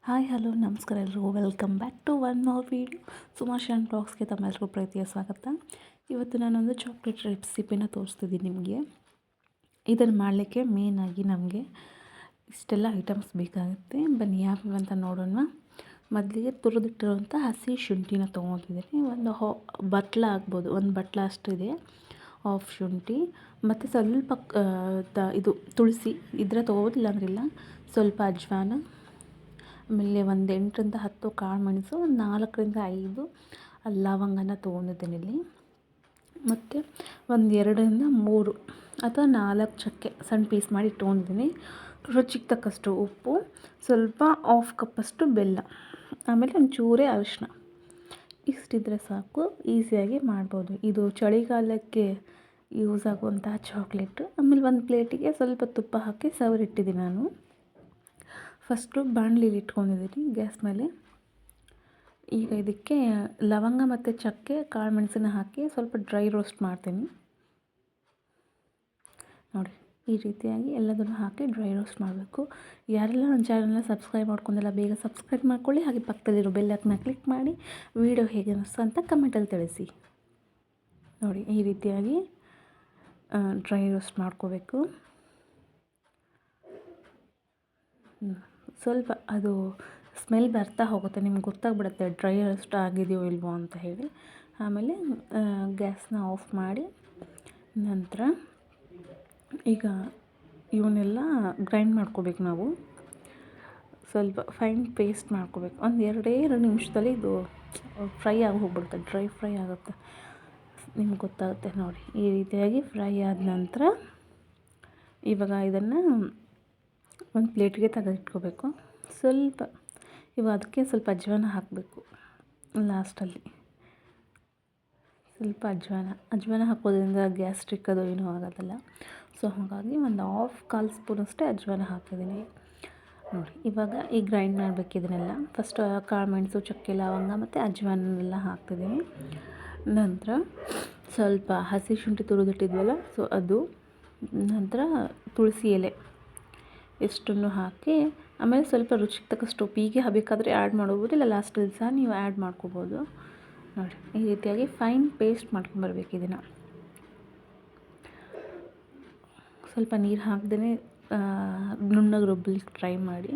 Hi hello ನಮಸ್ಕಾರ ಎಲ್ರಿಗೂ welcome back to one more video ಸುಮಾಶಾನ್ ಬ್ಲಾಗ್ಸ್ಗೆ ತಮ್ಮೆಲ್ಲರಿಗೂ ಪ್ರೀತಿಯ ಸ್ವಾಗತ. ಇವತ್ತು ನಾನೊಂದು ಚಾಕ್ಲೇಟ್ ರೆಸಿಪಿನ ತೋರಿಸ್ತಿದ್ದೀನಿ ನಿಮಗೆ. ಇದನ್ನು ಮಾಡಲಿಕ್ಕೆ ಮೇಯ್ನಾಗಿ ನಮಗೆ ಇಷ್ಟೆಲ್ಲ ಐಟಮ್ಸ್ ಬೇಕಾಗುತ್ತೆ. ಬನ್ನಿ ಯಾವ್ಯಾವ ಅಂತ ನೋಡೋಣ. ಮೊದಲಿಗೆ ತುರಿದಿಟ್ಟಿರುವಂಥ ಹಸಿ ಶುಂಠಿನ ತೊಗೊಂಡಿದ್ದೀನಿ. ಒಂದು ಬಟ್ಲ ಆಗ್ಬೋದು, ಒಂದು ಬಟ್ಲ ಅಷ್ಟಿದೆ ಆಫ್ ಶುಂಠಿ. ಮತ್ತು ಸ್ವಲ್ಪ ಇದು ತುಳಸಿ ಇದ್ರೆ ತೊಗೋಬೋದು, ಇಲ್ಲಾಂದ್ರಿಲ್ಲ. ಸ್ವಲ್ಪ ಅಜ್ವಾನ, ಆಮೇಲೆ ಒಂದು 8ರಿಂದ 10 ಕಾಳು ಮೆಣಸು, ಒಂದು 4ರಿಂದ 5 ಲವಂಗನ ತೊಗೊಂಡಿದ್ದೀನಿ ಇಲ್ಲಿ. ಮತ್ತು ಒಂದು 2ರಿಂದ 3 ಅಥವಾ 4 ಚಕ್ಕೆ ಸಣ್ಣ ಪೀಸ್ ಮಾಡಿ ಇಟ್ಕೊಂಡಿದ್ದೀನಿ. ರುಚಿಗೆ ತಕ್ಕಷ್ಟು ಉಪ್ಪು, ಸ್ವಲ್ಪ 1/2 ಕಪ್ಪಷ್ಟು ಬೆಲ್ಲ, ಆಮೇಲೆ ಒಂಚೂರೇ ಅರಿಶಿನ. ಇಷ್ಟಿದ್ರೆ ಸಾಕು, ಈಸಿಯಾಗಿ ಮಾಡ್ಬೋದು. ಇದು ಚಳಿಗಾಲಕ್ಕೆ ಯೂಸ್ ಆಗುವಂತಹ ಚಾಕ್ಲೇಟು. ಆಮೇಲೆ ಒಂದು ಪ್ಲೇಟಿಗೆ ಸ್ವಲ್ಪ ತುಪ್ಪ ಹಾಕಿ ಸವರಿಟ್ಟಿದ್ದೀನಿ ನಾನು. ಫಸ್ಟು ಬಾಣಲಿಲಿ ಇಟ್ಕೊಂಡಿದ್ದೀನಿ ಗ್ಯಾಸ್ ಮೇಲೆ. ಈಗ ಇದಕ್ಕೆ ಲವಂಗ ಮತ್ತು ಚಕ್ಕೆ, ಕಾಳು ಮೆಣಸನ್ನ ಹಾಕಿ ಸ್ವಲ್ಪ ಡ್ರೈ ರೋಸ್ಟ್ ಮಾಡ್ತೀನಿ. ನೋಡಿ, ಈ ರೀತಿಯಾಗಿ ಎಲ್ಲದನ್ನು ಹಾಕಿ ಡ್ರೈ ರೋಸ್ಟ್ ಮಾಡಬೇಕು. ಯಾರೆಲ್ಲ ನನ್ನ ಚಾನಲ್ನ ಸಬ್ಸ್ಕ್ರೈಬ್ ಮಾಡ್ಕೊಂಡಿಲ್ಲ ಬೇಗ ಸಬ್ಸ್ಕ್ರೈಬ್ ಮಾಡ್ಕೊಳ್ಳಿ. ಹಾಗೆ ಪಕ್ಕದಲ್ಲಿರೋ ಬೆಲ್ಲಕ್ಕನ್ನ ಕ್ಲಿಕ್ ಮಾಡಿ ವಿಡಿಯೋ ಹೇಗೆ ಅನ್ನಿಸ್ತು ಅಂತ ಕಮೆಂಟಲ್ಲಿ ತಿಳಿಸಿ. ನೋಡಿ, ಈ ರೀತಿಯಾಗಿ ಡ್ರೈ ರೋಸ್ಟ್ ಮಾಡ್ಕೋಬೇಕು. ಸ್ವಲ್ಪ ಅದು ಸ್ಮೆಲ್ ಬರ್ತಾ ಹೋಗುತ್ತೆ, ನಿಮ್ಗೆ ಗೊತ್ತಾಗ್ಬಿಡುತ್ತೆ ಡ್ರೈ ರೋಸ್ಟ್ ಆಗಿದೆಯೋ ಇಲ್ವೋ ಅಂತ ಹೇಳಿ. ಆಮೇಲೆ ಗ್ಯಾಸ್ನ ಆಫ್ ಮಾಡಿ ನಂತರ ಈಗ ಇವನ್ನೆಲ್ಲ ಗ್ರೈಂಡ್ ಮಾಡ್ಕೋಬೇಕು ನಾವು. ಸ್ವಲ್ಪ ಫೈನ್ ಪೇಸ್ಟ್ ಮಾಡ್ಕೋಬೇಕು. ಒಂದು 2 ನಿಮಿಷದಲ್ಲಿ ಇದು ಫ್ರೈ ಆಗಿ ಹೋಗ್ಬಿಡುತ್ತೆ, ಡ್ರೈ ಫ್ರೈ ಆಗುತ್ತೆ, ನಿಮ್ಗೆ ಗೊತ್ತಾಗುತ್ತೆ. ನೋಡಿ, ಈ ರೀತಿಯಾಗಿ ಫ್ರೈ ಆದ ನಂತರ ಇವಾಗ ಇದನ್ನು ಒಂದು ಪ್ಲೇಟ್ಗೆ ತೆಗೆದಿಟ್ಕೋಬೇಕು. ಸ್ವಲ್ಪ ಇವಾಗ ಅದಕ್ಕೆ ಸ್ವಲ್ಪ ಅಜ್ವಾನ ಹಾಕಬೇಕು ಲಾಸ್ಟಲ್ಲಿ. ಸ್ವಲ್ಪ ಅಜ್ವಾನ ಹಾಕೋದ್ರಿಂದ ಗ್ಯಾಸ್ಟ್ರಿಕ್ ಅದು ಏನೂ ಆಗೋದಿಲ್ಲ. ಸೊ ಹಾಗಾಗಿ ಒಂದು 1/2 ಸ್ಪೂನಷ್ಟೇ ಅಜ್ವಾನ ಹಾಕಿದ್ದೀನಿ. ನೋಡಿ, ಇವಾಗ ಈ ಗ್ರೈಂಡ್ ಮಾಡಬೇಕು ಇದನ್ನೆಲ್ಲ. ಫಸ್ಟ್ ಕಾಳು ಮೆಣಸು, ಚಕ್ಕೆ, ಲವಂಗ ಮತ್ತು ಅಜ್ವಾನೆಲ್ಲ ಹಾಕ್ತಿದ್ದೀನಿ. ನಂತರ ಸ್ವಲ್ಪ ಹಸಿ ಶುಂಠಿ ತುರಿದಿಟ್ಟಿದ್ವಲ್ಲ, ಸೊ ಅದು, ನಂತರ ತುಳಸಿ ಎಲೆ ಇಷ್ಟನ್ನು ಹಾಕಿ, ಆಮೇಲೆ ಸ್ವಲ್ಪ ರುಚಿಗೆ ತಕ್ಕಷ್ಟು ಉಪ್ಪು. ಹೀಗೆ ಬೇಕಾದರೆ ಆ್ಯಡ್ ಮಾಡ್ಬೋದು, ಇಲ್ಲ ಲಾಸ್ಟಲ್ಲಿ ಸಹ ನೀವು ಆ್ಯಡ್ ಮಾಡ್ಕೋಬೋದು. ನೋಡಿ, ಈ ರೀತಿಯಾಗಿ ಫೈನ್ ಪೇಸ್ಟ್ ಮಾಡ್ಕೊಂಬರ್ಬೇಕು ಇದನ್ನು. ಸ್ವಲ್ಪ ನೀರು ಹಾಕ್ದೇ ನುಣ್ಣಗೆ ರುಬ್ಬಲಿಕ್ಕೆ ಟ್ರೈ ಮಾಡಿ.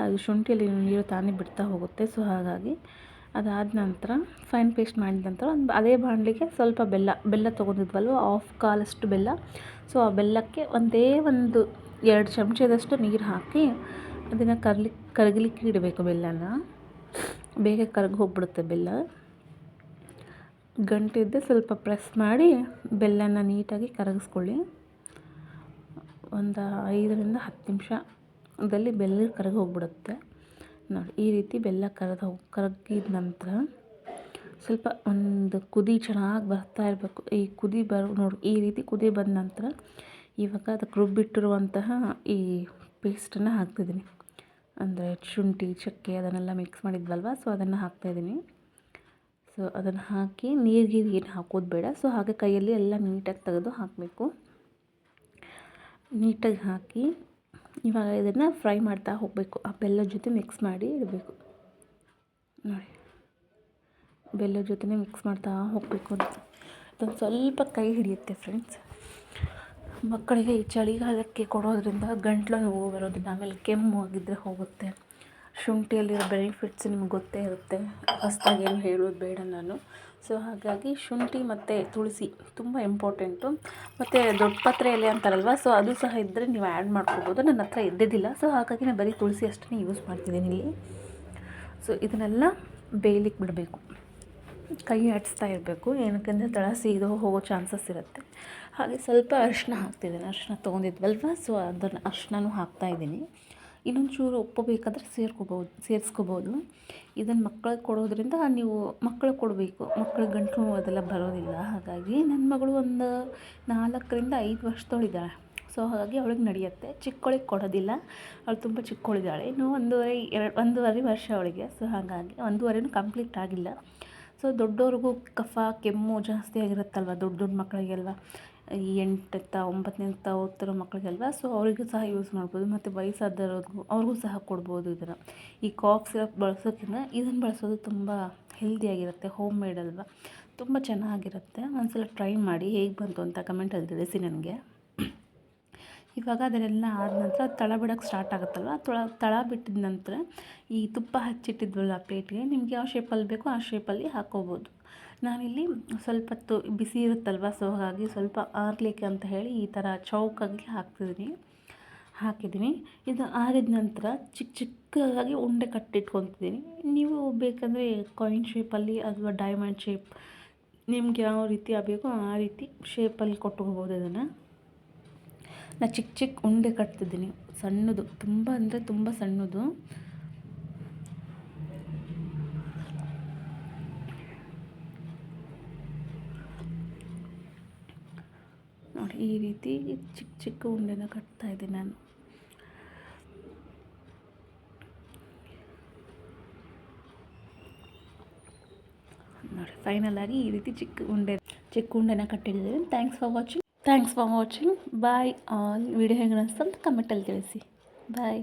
ಅದು ಶುಂಠಿಯಲ್ಲಿ ನೀರು ತಾನೇ ಬಿಡ್ತಾ ಹೋಗುತ್ತೆ. ಸೊ ಹಾಗಾಗಿ ಅದಾದ ನಂತರ ಫೈನ್ ಪೇಸ್ಟ್ ಮಾಡಿದ ನಂತರ ಅದೇ ಬಾಣಲಿಗೆ ಸ್ವಲ್ಪ ಬೆಲ್ಲ ತೊಗೊಂಡಿದ್ವಲ್ವ, 1/4 ಬೆಲ್ಲ. ಸೊ ಆ ಬೆಲ್ಲಕ್ಕೆ ಒಂದು 2 ಚಮಚದಷ್ಟು ನೀರು ಹಾಕಿ ಅದನ್ನು ಕರಗಲಿಕ್ಕೆ ಇಡಬೇಕು. ಬೆಲ್ಲನ ಬೇಗ ಕರಗಿ ಹೋಗ್ಬಿಡುತ್ತೆ ಬೆಲ್ಲ. ಗಂಟಿದ್ದೆ ಸ್ವಲ್ಪ ಪ್ರೆಸ್ ಮಾಡಿ ಬೆಲ್ಲನ ನೀಟಾಗಿ ಕರಗಿಸ್ಕೊಳ್ಳಿ. ಒಂದು 5ರಿಂದ 10 ನಿಮಿಷದಲ್ಲಿ ಬೆಲ್ಲ ಕರಗಿ ಹೋಗ್ಬಿಡುತ್ತೆ. ನೋಡಿ, ಈ ರೀತಿ ಬೆಲ್ಲ ಕರಗಿದ ನಂತರ ಸ್ವಲ್ಪ ಒಂದು ಕುದಿ ಚೆನ್ನಾಗಿ ಬರ್ತಾ ಇರಬೇಕು. ಈ ಕುದಿ ನೋಡಿ, ಈ ರೀತಿ ಕುದಿ ಬಂದ ನಂತರ ಇವಾಗ ಅದಕ್ಕೆ ರುಬ್ಬಿಟ್ಟಿರುವಂತಹ ಈ ಪೇಸ್ಟನ್ನು ಹಾಕ್ತಿದ್ದೀನಿ. ಅಂದರೆ ಶುಂಠಿ, ಚಕ್ಕೆ ಅದನ್ನೆಲ್ಲ ಮಿಕ್ಸ್ ಮಾಡಿದ್ವಲ್ವ, ಸೊ ಅದನ್ನು ಹಾಕ್ತಾಯಿದ್ದೀನಿ. ಸೊ ಅದನ್ನು ಹಾಕಿ ನೀರಿಗೆ ಏನು ಹಾಕೋದು ಬೇಡ. ಸೊ ಹಾಗೆ ಕೈಯಲ್ಲಿ ಎಲ್ಲ ನೀಟಾಗಿ ತೆಗೆದು ಹಾಕಬೇಕು. ನೀಟಾಗಿ ಹಾಕಿ ಇವಾಗ ಇದನ್ನು ಫ್ರೈ ಮಾಡ್ತಾ ಹೋಗಬೇಕು. ಆ ಬೆಲ್ಲದ ಜೊತೆ ಮಿಕ್ಸ್ ಮಾಡಿ ಇಡಬೇಕು. ನೋಡಿ, ಬೆಲ್ಲದ ಜೊತೆ ಮಿಕ್ಸ್ ಮಾಡ್ತಾ ಹೋಗಬೇಕು. ಅದೊಂದು ಸ್ವಲ್ಪ ಕೈ ಹಿಡಿಯುತ್ತೆ ಫ್ರೆಂಡ್ಸ್. ಮಕ್ಕಳಿಗೆ ಈ ಚಳಿಗಾಲಕ್ಕೆ ಕೊಡೋದ್ರಿಂದ ಗಂಟ್ಲು ನೋವು ಬರೋದಿಲ್ಲ, ಆಮೇಲೆ ಕೆಮ್ಮು ಆಗಿದ್ದರೆ ಹೋಗುತ್ತೆ. ಶುಂಠಿಯಲ್ಲಿರೋ ಬೆನಿಫಿಟ್ಸ್ ನಿಮ್ಗೆ ಗೊತ್ತೇ ಇರುತ್ತೆ, ಹೊಸದಾಗಿ ಏನು ಹೇಳೋದು ಬೇಡ ನಾನು. ಸೊ ಹಾಗಾಗಿ ಶುಂಠಿ ಮತ್ತು ತುಳಸಿ ತುಂಬ ಇಂಪಾರ್ಟೆಂಟು. ಮತ್ತು ದೊಡ್ಡ ಪತ್ರೆ ಎಲೆ ಅಂತಾರಲ್ವ, ಸೊ ಅದು ಸಹ ಇದ್ದರೆ ನೀವು ಆ್ಯಡ್ ಮಾಡ್ಕೋಬೋದು. ನನ್ನ ಹತ್ರ ಇದ್ದಿದ್ದಿಲ್ಲ, ಸೊ ಹಾಗಾಗಿ ನಾನು ಬರೀ ತುಳಸಿ ಅಷ್ಟೇ ಯೂಸ್ ಮಾಡ್ತಿದ್ದೀನಿ ಇಲ್ಲಿ. ಸೊ ಇದನ್ನೆಲ್ಲ ಬೇಯಲಿಕ್ಕೆ ಬಿಡಬೇಕು, ಕೈ ಆಡಿಸ್ತಾ ಇರಬೇಕು. ಏನಕ್ಕೆಂದರೆ ತಳ ಸೀದೋ ಹೋಗೋ ಚಾನ್ಸಸ್ ಇರುತ್ತೆ. ಹಾಗೆ ಸ್ವಲ್ಪ ಅರಿಶಿನ ಹಾಕ್ತಿದ್ದೀನಿ. ಅರಿಶಿನ ತೊಗೊಂಡಿದ್ವಲ್ವ, ಸೊ ಅದನ್ನು ಅರಿಶಿನೂ ಹಾಕ್ತಾಯಿದ್ದೀನಿ. ಇನ್ನೊಂಚೂರು ಉಪ್ಪು ಬೇಕಾದರೆ ಸೇರಿಸ್ಕೋಬೋದು. ಇದನ್ನು ಮಕ್ಕಳಿಗೆ ಕೊಡೋದ್ರಿಂದ ನೀವು ಮಕ್ಕಳಿಗೆ ಕೊಡಬೇಕು. ಮಕ್ಕಳಿಗೆ ಗಂಟಲು ನೋವು ಅದೆಲ್ಲ ಬರೋದಿಲ್ಲ. ಹಾಗಾಗಿ ನನ್ನ ಮಗಳು ಒಂದು 4ರಿಂದ 5 ವರ್ಷದವಳಿದ್ದಾಳೆ. ಸೊ ಹಾಗಾಗಿ ಅವಳಿಗೆ ನಡೆಯುತ್ತೆ. ಚಿಕ್ಕವಳಿಗೆ ಕೊಡೋದಿಲ್ಲ, ಅವಳು ತುಂಬ ಚಿಕ್ಕವಳಿದ್ದಾಳೆ. ಇನ್ನು 1.5 ವರ್ಷ ಅವಳಿಗೆ. ಸೊ ಹಾಗಾಗಿ 1.5 ಕಂಪ್ಲೀಟ್ ಆಗಿಲ್ಲ. ಸೊ ದೊಡ್ಡವ್ರಿಗೂ ಕಫ ಕೆಮ್ಮು ಜಾಸ್ತಿ ಆಗಿರುತ್ತಲ್ವ, ದೊಡ್ಡ ಮಕ್ಕಳಿಗೆಲ್ಲ. 8ನೇ 9ನೇ ಓದ್ತಿರೋ ಮಕ್ಕಳಿಗಲ್ವ, ಸೊ ಅವರಿಗೂ ಸಹ ಯೂಸ್ ಮಾಡ್ಬೋದು. ಮತ್ತು ವಯಸ್ಸಾದವ್ರಿಗೂ ಅವ್ರಿಗೂ ಸಹ ಕೊಡ್ಬೋದು ಇದನ್ನು. ಈ ಕಾಫ್ ಸಿರಪ್ ಬಳಸೋಕ್ಕಿಂತ ಇದನ್ನು ಬಳಸೋದು ತುಂಬ ಹೆಲ್ದಿಯಾಗಿರುತ್ತೆ. ಹೋಮ್ ಮೇಡ್ ಅಲ್ವಾ, ತುಂಬ ಚೆನ್ನಾಗಿರುತ್ತೆ. ಒಂದ್ಸಲ ಟ್ರೈ ಮಾಡಿ, ಹೇಗೆ ಬಂತು ಅಂತ ಕಮೆಂಟಲ್ಲಿ ತಿಳಿಸಿ ನನಗೆ. ಇವಾಗ ಅದನ್ನೆಲ್ಲ ಆದ ನಂತರ ತಳ ಬಿಡೋಕ್ಕೆ ಸ್ಟಾರ್ಟ್ ಆಗುತ್ತಲ್ವ, ತಳ ಬಿಟ್ಟಿದ ನಂತರ ಈ ತುಪ್ಪ ಹಚ್ಚಿಟ್ಟಿದ್ವಲ್ಲ ಪ್ಲೇಟ್ಗೆ, ನಿಮ್ಗೆ ಯಾವ ಶೇಪಲ್ಲಿ ಬೇಕೋ ಆ ಶೇಪಲ್ಲಿ ಹಾಕ್ಕೋಬೋದು. ನಾನಿಲ್ಲಿ ಸ್ವಲ್ಪ ಹೊತ್ತು ಬಿಸಿ ಇರುತ್ತಲ್ವ, ಸೊ ಹಾಗಾಗಿ ಸ್ವಲ್ಪ ಆರಲಿಕ್ಕೆ ಅಂತ ಹೇಳಿ ಈ ಥರ ಚೌಕಾಗಿ ಹಾಕಿದ್ದೀನಿ. ಇದು ಆರಿದ ನಂತರ ಚಿಕ್ಕ ಚಿಕ್ಕದಾಗಿ ಉಂಡೆ ಕಟ್ಟಿಟ್ಕೊತಿದ್ದೀನಿ. ನೀವು ಬೇಕಂದರೆ ಕಾಯಿನ್ ಶೇಪಲ್ಲಿ ಅಥವಾ ಡೈಮಂಡ್ ಶೇಪ್, ನಿಮ್ಗೆ ಯಾವ ರೀತಿ ಆಗಬೇಕೋ ಆ ರೀತಿ ಶೇಪಲ್ಲಿ ಕೊಟ್ಕೋಬೋದು. ಇದನ್ನು ನಾನು ಚಿಕ್ಕ ಚಿಕ್ಕ ಉಂಡೆ ಕಟ್ತಿದ್ದೀನಿ, ಸಣ್ಣದು, ತುಂಬ ಅಂದರೆ ತುಂಬ ಸಣ್ಣದು. ನೋಡಿ, ಈ ರೀತಿ ಚಿಕ್ಕ ಚಿಕ್ಕ ಉಂಡೆನ ಕಟ್ತಾಯಿದ್ದೀನಿ ನಾನು. ನೋಡಿ, ಫೈನಲಾಗಿ ಈ ರೀತಿ ಚಿಕ್ಕ ಉಂಡೆನ ಕಟ್ಟಿದ್ದೀನಿ. Thanks for watching. Bye all. Video ಹೇಗೆ ಅನಿಸ್ತು ಅಂತ ಕಮೆಂಟಲ್ಲಿ ತಿಳಿಸಿ. ಬಾಯ್.